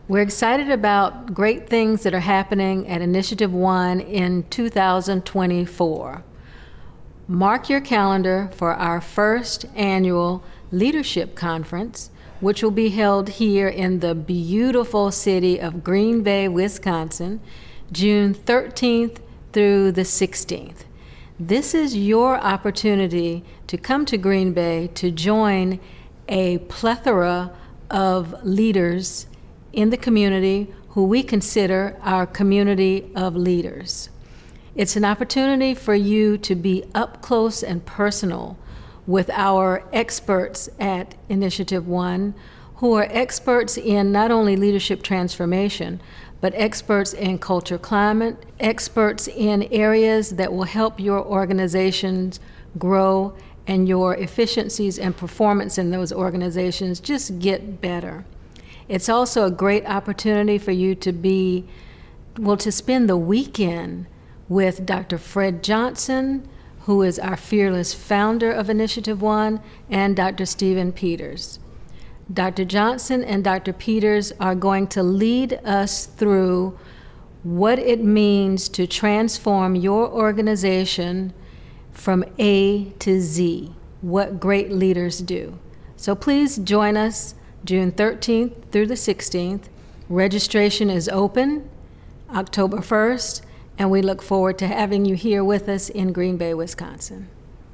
We're excited about great things that are happening at InitiativeOne in 2024. Mark your calendar for our first annual Leadership Conference, which will be held here in the beautiful city of Green Bay, Wisconsin, June 13th through the 16th. This is your opportunity to come to Green Bay to join a plethora of leaders in the community who we consider our community of leaders. It's an opportunity for you to be up close and personal with our experts at InitiativeOne, who are experts in not only leadership transformation, but experts in culture climate, experts in areas that will help your organizations grow and your efficiencies and performance in those organizations just get better. It's also a great opportunity for you to spend the weekend with Dr. Fred Johnson, who is our fearless founder of InitiativeOne, and Dr. Stephen Peters. Dr. Johnson and Dr. Peters are going to lead us through what it means to transform your organization from A to Z, what great leaders do. So please join us June 13th through the 16th. Registration is open October 1st, and we look forward to having you here with us in Green Bay, Wisconsin.